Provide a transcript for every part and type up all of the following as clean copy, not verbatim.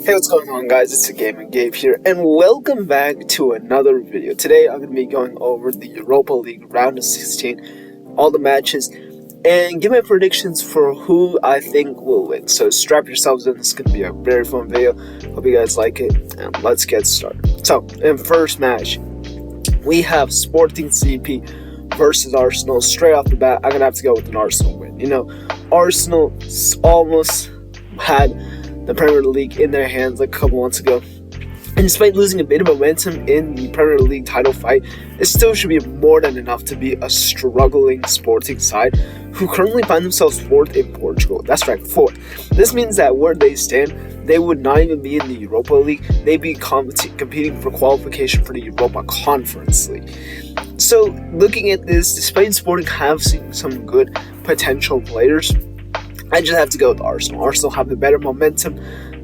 Hey, what's going on, guys? It's TheGamingGabe here, and welcome back to another video. Today, I'm going to be going over the Europa League Round of 16, all the matches, and give my predictions for who I think will win. So strap yourselves in. This is going to be a very fun video. Hope you guys like it, and let's get started. So, in first match, we have Sporting CP versus Arsenal. Straight off the bat, I'm going to have to go with an Arsenal win. You know, Arsenal almost had the Premier League in their hands like a couple months ago, and despite losing a bit of momentum in the Premier League title fight, it still should be more than enough to be a struggling Sporting side who currently find themselves fourth in Portugal. That's right, fourth. This means that where they stand, they would not even be in the Europa League. They'd be competing for qualification for the Europa Conference League. So looking at this, despite Sporting having some good potential players, I just have to go with Arsenal. Arsenal have the better momentum.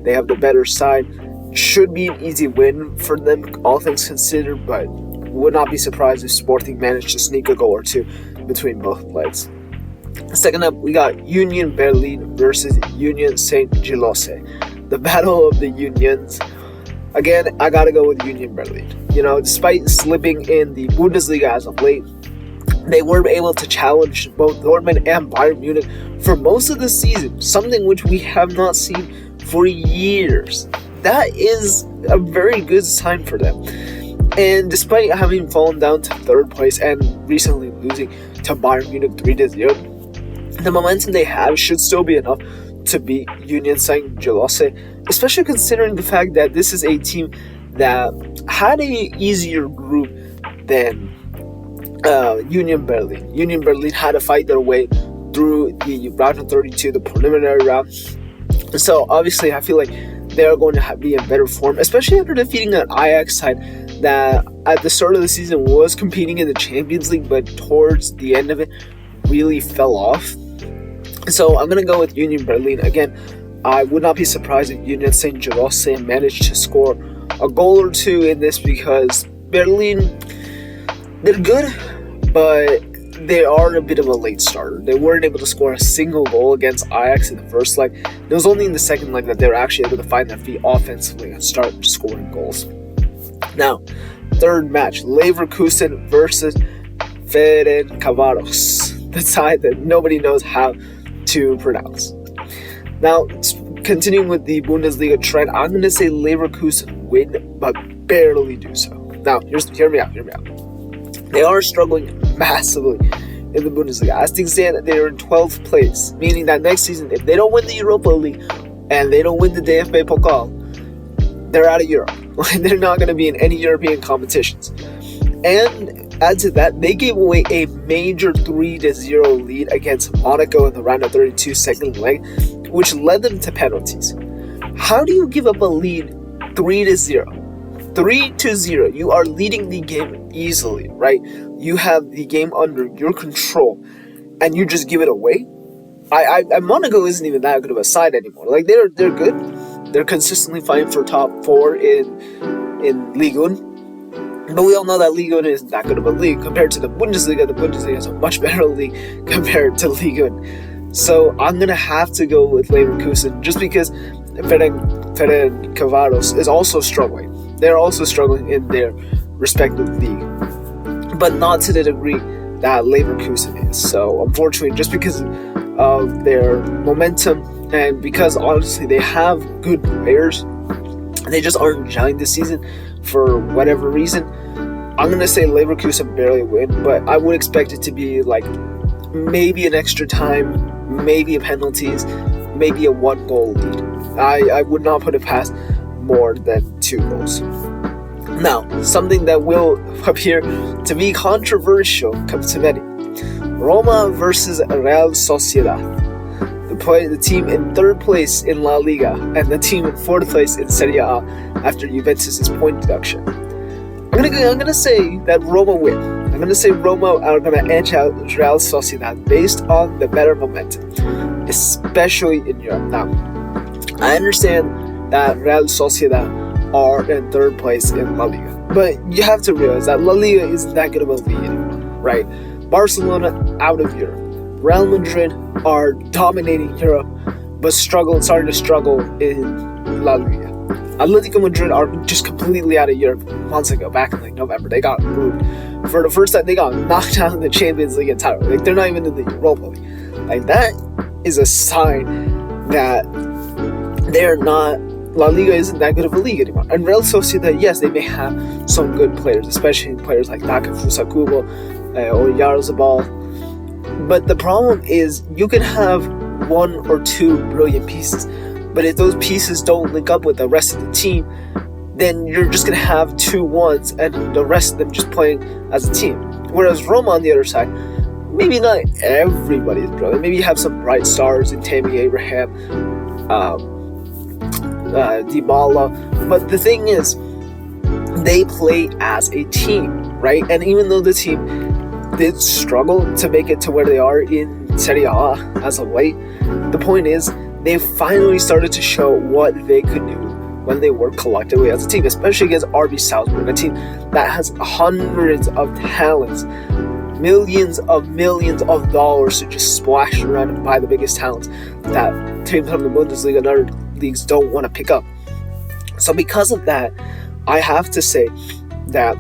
They have the better side. Should be an easy win for them, all things considered, but would not be surprised if Sporting managed to sneak a goal or two between both legs. Second up, we got Union Berlin versus Union Saint-Gilloise. The battle of the unions. Again, I gotta go with Union Berlin. You know, despite slipping in the Bundesliga as of late, they were able to challenge both Dortmund and Bayern Munich for most of the season, something which we have not seen for years. That is a very good sign for them. And despite having fallen down to third place and recently losing to Bayern Munich 3-0, the momentum they have should still be enough to beat Union Saint-Gilloise, especially considering the fact that this is a team that had an easier group than Union Berlin. Union Berlin had to fight their way through the round of 32, the preliminary round. So obviously, I feel like they are going to be in better form, especially after defeating an Ajax side that at the start of the season was competing in the Champions League, but towards the end of it really fell off. So I'm gonna go with Union Berlin again. I would not be surprised if Union Saint-Gilloise managed to score a goal or two in this, because Berlin, they're good, but they are a bit of a late starter. They weren't able to score a single goal against Ajax in the first leg. It was only in the second leg that they were actually able to find their feet offensively and start scoring goals. Now, third match, Leverkusen versus Ferencváros, the side that nobody knows how to pronounce. Now, continuing with the Bundesliga trend, I'm going to say Leverkusen win, but barely do so. Now, hear me out. They are struggling massively in the Bundesliga. As things stand, they are in 12th place, meaning that next season, if they don't win the Europa League and they don't win the DFB Pokal, they're out of Europe. They're not going to be in any European competitions. And add to that, they gave away a major 3-0 lead against Monaco in the round of 32 second leg, which led them to penalties. How do you give up a lead 3-0? 3-0, you are leading the game easily, right? You have the game under your control, and you just give it away. Monaco isn't even that good of a side anymore. Like they're good. They're consistently fighting for top 4 in Ligue 1, but we all know that Ligue 1 isn't that good of a league compared to the Bundesliga. The Bundesliga is a much better league compared to Ligue 1. So I'm gonna have to go with Leverkusen just because Ferencváros is also struggling. They're also struggling in their respective league, but not to the degree that Leverkusen is. So unfortunately, just because of their momentum and because honestly they have good players, they just aren't gelling this season for whatever reason. I'm going to say Leverkusen barely win, but I would expect it to be like maybe an extra time, maybe a penalties, maybe a 1-goal lead. I would not put it past more than 2 goals. Now, something that will appear to be controversial comes to many. Roma versus Real Sociedad. The team in 3rd place in La Liga and the team in 4th place in Serie A after Juventus' point deduction. I'm gonna say that Roma win. I'm gonna say Roma are gonna edge out Real Sociedad based on the better momentum, especially in Europe. Now, I understand that Real Sociedad are in 3rd place in La Liga, but you have to realize that La Liga isn't that good of a league, right? Barcelona out of Europe. Real Madrid are dominating Europe, but starting to struggle in La Liga. Atletico Madrid are just completely out of Europe months ago, back in like November. They got moved. For the first time, they got knocked out in the Champions League entirely. Like, they're not even in the Europa League. Like, that is a sign that they're not, La Liga isn't that good of a league anymore. And Real Sociedad, yes, they may have some good players, especially players like Takefusa Kubo or Yarzabal. But the problem is, you can have one or two brilliant pieces, but if those pieces don't link up with the rest of the team, then you're just going to have 2 ones and the rest of them just playing as a team. Whereas Roma on the other side, maybe not everybody is brilliant. Maybe you have some bright stars in Tammy Abraham, Dybala, but the thing is, they play as a team, right? And even though the team did struggle to make it to where they are in Serie A as of late, the point is, they finally started to show what they could do when they work collectively as a team, especially against RB Salzburg, a team that has hundreds of talents, millions of dollars to just splash around and buy the biggest talents that teams from the Bundesliga and other leagues don't want to pick up. So because of that, I have to say that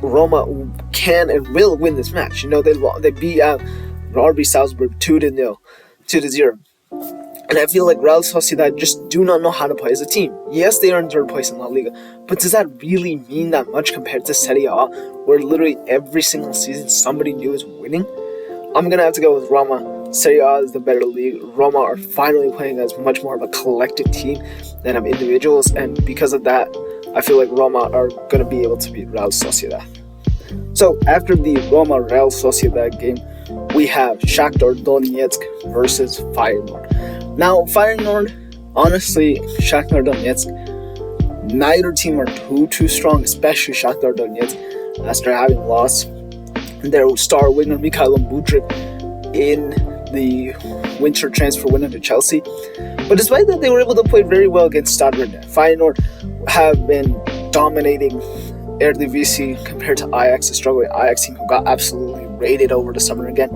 Roma can and will win this match. You know, they beat out RB Salzburg 2-0. And I feel like Real Sociedad just do not know how to play as a team. Yes, they are in 3rd place in La Liga, but does that really mean that much compared to Serie A, where literally every single season somebody new is winning? I'm going to have to go with Roma. Serie A is the better league. Roma are finally playing as much more of a collective team than of individuals, and because of that, I feel like Roma are going to be able to beat Real Sociedad. So, after the Roma-Real Sociedad game, we have Shakhtar Donetsk versus Feyenoord. Now, Feyenoord, honestly, Shakhtar Donetsk, neither team are too strong, especially Shakhtar Donetsk, after having lost their star winger Mikhail Mudryk in the winter transfer window to Chelsea. But despite that, they were able to play very well against Stade Rennais. Feyenoord have been dominating Eredivisie compared to Ajax, a struggling Ajax team who got absolutely raided over the summer again.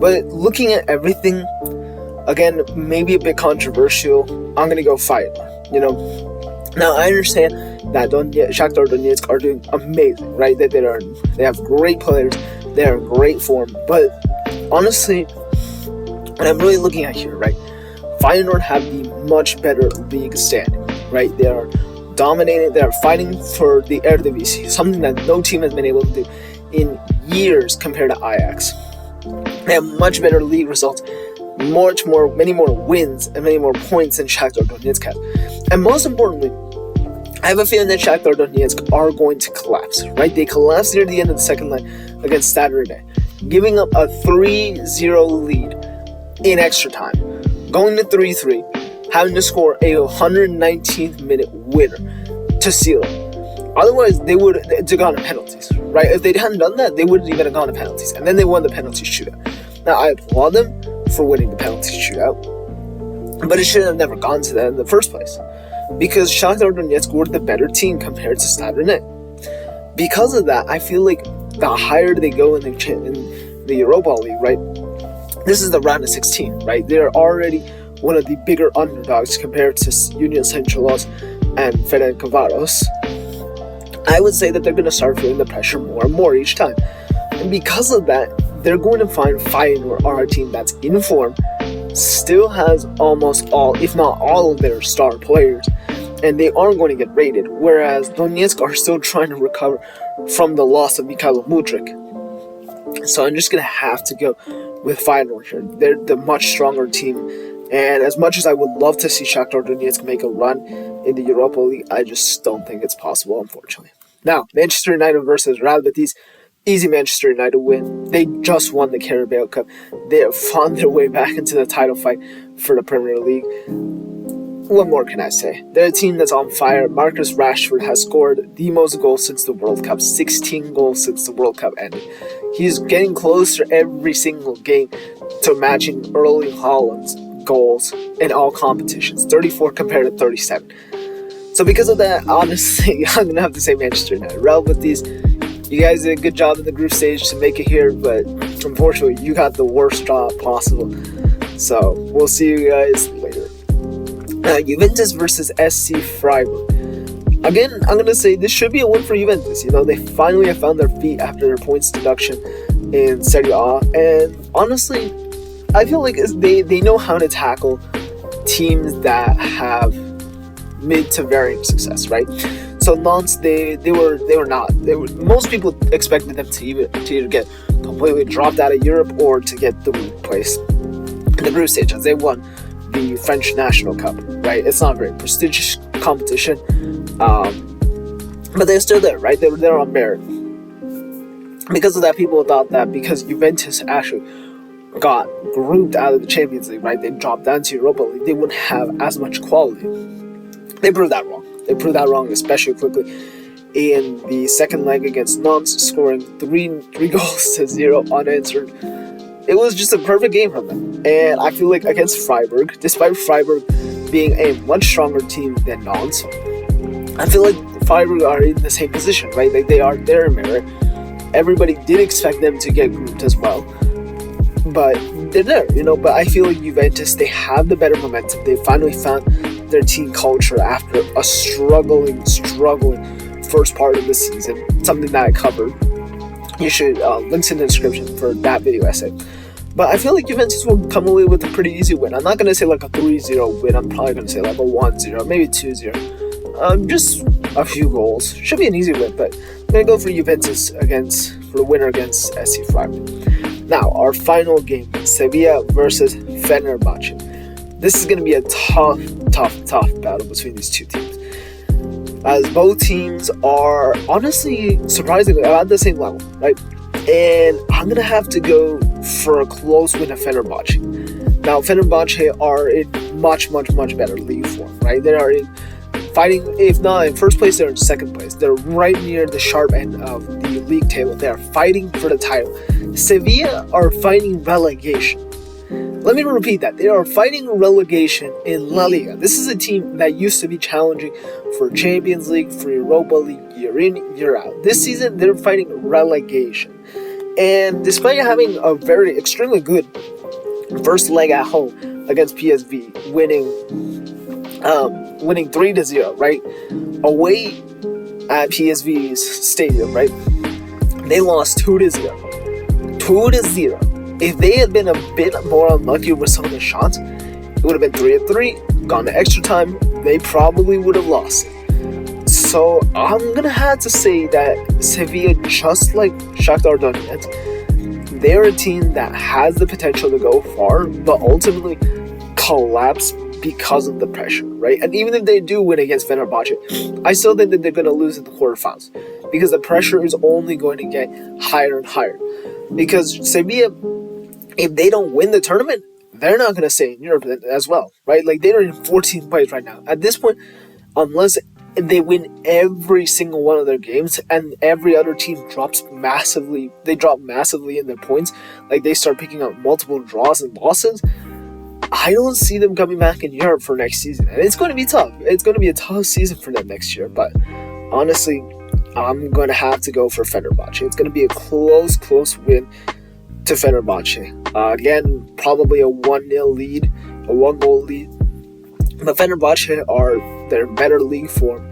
But looking at everything, again, maybe a bit controversial, I'm going to go Feyenoord. You know, now I understand that Shakhtar Donetsk are doing amazing, right? They have great players, they are in great form, but honestly, and I'm really looking at here, right? Feyenoord have the much better league standing, right? They are dominating, they are fighting for the Eredivisie, something that no team has been able to do in years compared to Ajax. They have much better league results, many more wins and many more points than Shakhtar Donetsk has. And most importantly, I have a feeling that Shakhtar Donetsk are going to collapse, right? They collapsed near the end of the second leg against Stade Rennais, giving up a 3-0 lead in extra time, going to 3-3, having to score a 119th minute winner to seal it. Otherwise, they would have gone to penalties, right? If they hadn't done that, they wouldn't even have gone to penalties, and then they won the penalty shootout. Now, I applaud them for winning the penalty shootout, but it should have never gone to that in the first place, because Shakhtar Donetsk were the better team compared to Stade Rennais. Because of that, I feel like the higher they go in the Europa League, right? This is the round of 16, right? They're already one of the bigger underdogs compared to Union Saint-Gilloise and Ferencváros. I would say that they're going to start feeling the pressure more and more each time. And because of that, they're going to find Feyenoord are a team that's in form, still has almost all, if not all of their star players, and they aren't going to get raided, whereas Donetsk are still trying to recover from the loss of Mikhail Mudryk. So I'm just going to have to go with Feyenoord here. They're the much stronger team, and as much as I would love to see Shakhtar Donetsk make a run in the Europa League, I just don't think it's possible, unfortunately. Now, Manchester United versus Real Betis. Easy Manchester United win. They just won the Carabao Cup. They have found their way back into the title fight for the Premier League. What more can I say? They're a team that's on fire. Marcus Rashford has scored the most goals since the World Cup. 16 goals since the World Cup ended. He's getting closer every single game to matching Erling Haaland's goals in all competitions. 34 compared to 37. So because of that, honestly, I'm going to have to say Manchester United. Real Betis, you guys did a good job in the group stage to make it here, but unfortunately, you got the worst job possible. So we'll see you guys later. Juventus versus SC Freiburg. Again, I'm going to say this should be a win for Juventus. They finally have found their feet after their points deduction in Serie A. And honestly, I feel like they know how to tackle teams that have mid to varying success, right? So Nantes, they were not. Most people expected them to either get completely dropped out of Europe or to get the weak place in the group stage, as they won the French National Cup, right? It's not a very prestigious competition, but they're still there, right? They were there on merit. Because of that, people thought that because Juventus actually got grouped out of the Champions League, right? They dropped down to Europa League, they wouldn't have as much quality. They proved that wrong. They proved that wrong, especially quickly in the second leg against Nantes, scoring 3 goals to 0 unanswered. It was just a perfect game from them. And I feel like against Freiburg, despite Freiburg being a much stronger team than Nantes, I feel like Freiburg are in the same position, right? Like they are there in merit. Everybody did expect them to get grouped as well, but they're there, But I feel like Juventus, they have the better momentum. They finally found their team culture after a struggling first part of the season, something that I covered. You should links in the description for that video essay. But I feel like Juventus will come away with a pretty easy win. I'm not going to say like a 3-0 win. I'm probably going to say like a 1-0, maybe 2-0. Just a few goals. Should be an easy win, but I'm going to go for Juventus for the winner against SC Freiburg. Now, our final game, Sevilla versus Fenerbahce. This is going to be a tough battle between these two teams, as both teams are honestly, surprisingly, at the same level, right? And I'm going to have to go for a close win of Fenerbahce. Now, Fenerbahce are in much better league form, right? They are fighting, if not in first place, they're in second place. They're right near the sharp end of the league table. They are fighting for the title. Sevilla are fighting relegation. Let me repeat that. They are fighting relegation in La Liga. This is a team that used to be challenging for Champions League, for Europa League, year in, year out. This season, they're fighting relegation. And despite having a extremely good first leg at home against PSV, winning 3-0, right? Away at PSV's stadium, right? They lost 2-0. 2-0. If they had been a bit more unlucky with some of the shots, it would have been 3-3, gone to extra time. They probably would have lost it. So I'm going to have to say that Sevilla, just like Shakhtar Donetsk, they're a team that has the potential to go far, but ultimately collapse because of the pressure, right? And even if they do win against Fenerbahce, I still think that they're going to lose in the quarterfinals because the pressure is only going to get higher and higher. Because Sevilla, if they don't win the tournament, they're not going to stay in Europe as well, right? Like, they're in 14th place right now. At this point, unless they win every single one of their games and every other team drops massively, they drop massively in their points, like they start picking up multiple draws and losses, I don't see them coming back in Europe for next season. And it's going to be tough. It's going to be a tough season for them next year. But honestly, I'm going to have to go for Fenerbahce. It's going to be a close win to Fenerbahce. Again, probably a 1-0 lead, a 1-goal lead. But Fenerbahce they're in better league form.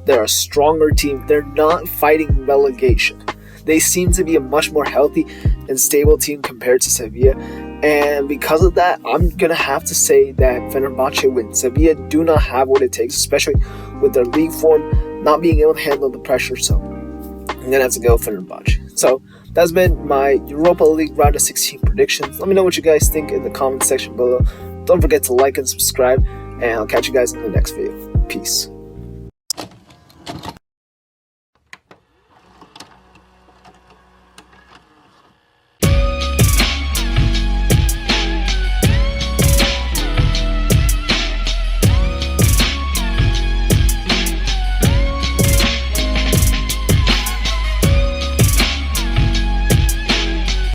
They're a stronger team. They're not fighting relegation. They seem to be a much more healthy and stable team compared to Sevilla. And because of that, I'm going to have to say that Fenerbahce wins. Sevilla do not have what it takes, especially with their league form, not being able to handle the pressure. So I'm going to have to go Fenerbahce. So that's been my Europa League Round of 16 predictions. Let me know what you guys think in the comment section below. Don't forget to like and subscribe, and I'll catch you guys in the next video. Peace.